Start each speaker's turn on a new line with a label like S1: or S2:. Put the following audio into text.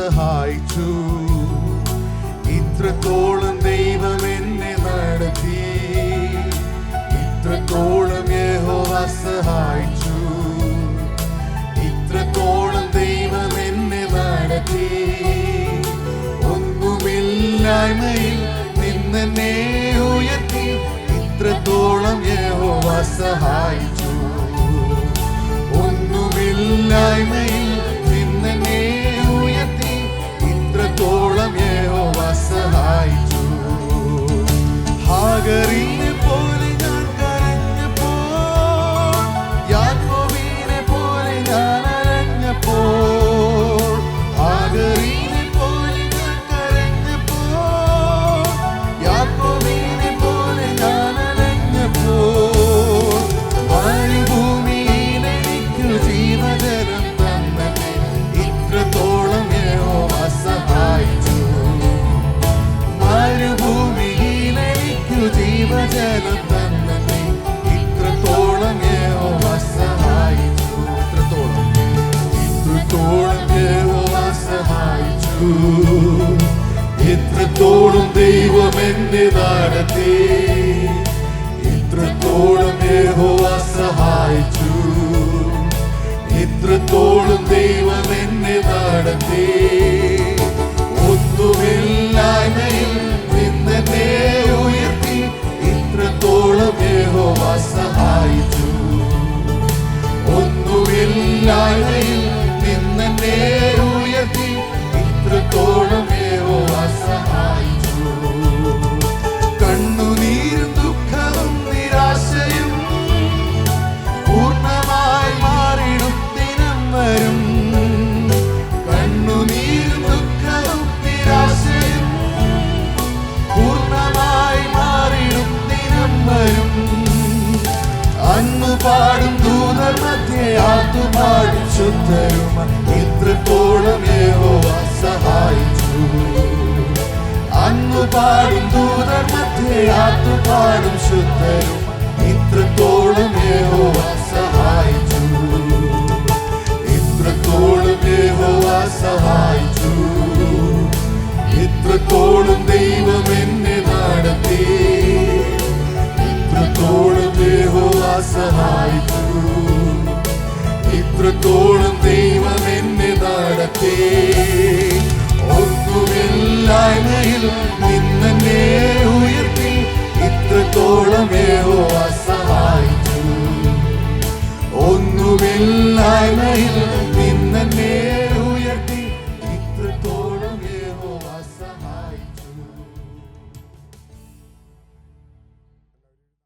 S1: സഹായിച്ചു. ഇത്രത്തോളം ദൈവം എന്നെ നടത്തി, ഇത്രത്തോളം യഹോവ സഹായിച്ചു. ഇത്രത്തോളം ദൈവം എന്നെ നടത്തി. ഒന്നുമില്ലായ്മയിൽ നിന്നെ ഉയർത്തി, ഇത്രത്തോളം യഹോവ സഹായിച്ചു. ഒന്നുമില്ലായ്മയിൽ നിന്നെ ഉയർത്തി, ഇത്രത്തോളം യഹോവ സഹായിച്ചു. ഹാഗറിനെ പോലെ ഞാൻ കരഞ്ഞപ്പോൾ, യാക്കോബിനെ പോലെ ഞാൻ അരഞ്ഞപ്പോൾ. ഹാഗറിനെ പോലെ ഞാൻ കരഞ്ഞപ്പോൾ, യാക്കോബിനെ പോലെ ഞാൻ അരഞ്ഞപ്പോൾ. മരുഭൂമിയിൽ എനിക്കു ജീവജലം തന്നെ, ഇത്രത്തോളം യഹോവ സഹായിച്ചു. മരുഭൂമിയിൽ എനിക്കു ജീവജലം തന്നെ, ഇത്രത്തോളം യഹോവ സഹായിച്ചു. ഇത്രത്തോളം യഹോവ സഹായിച്ചു. ഇത്രത്തോളം ദൈവം എന്നെ നടത്തി, ഇത്രത്തോളം യഹോവ സഹായിച്ചു. ഇത്രത്തോളം ദൈവം എന്നെ നടത്തി. ഒന്നുമില്ലായ്മയിൽ നിന്നെ ഉയർത്തി, ഇത്രത്തോളം യഹോവ സഹായിച്ചു. ഒന്നുമില്ലായ്മയിൽ നിന്നെ ഉയർത്തി, ഇത്രത്തോളം യഹോവ സഹായിച്ചു. കണ്ണുനീരും ദുഃഖവും നിരാശയും പൂർണ്ണമായി മാറിടും ദിനം വരും. കണ്ണുനീരും ദുഃഖവും നിരാശയും പൂർണ്ണമായി മാറിടും ദിനം വരും. അന്നു പാടും ദൂതർ മധ്യേ ആത്തുപാടും ശുദ്ധരും, ഇത്രത്തോളം യഹോവ സഹായിച്ചു. അന്നു പാടും ദൂതർ മധ്യേ ആത്തുപാടും ശുദ്ധരും, ഇത്രത്തോളം യഹോവ സഹായിച്ചു. ഇത്രത്തോളം യഹോവ സഹായിച്ചു. ഇത്രത്തോളം ദൈവം എന്നെ നടത്തി, ഇത്രത്തോളം യഹോവ സഹായിച്ചു. ഇത്രത്തോളം ദൈവം എന്നെ നടത്തി. ഒന്നുമില്ലായ്മയിൽ നിന്നെ ഉയർത്തി, ഇത്രത്തോളം യഹോവ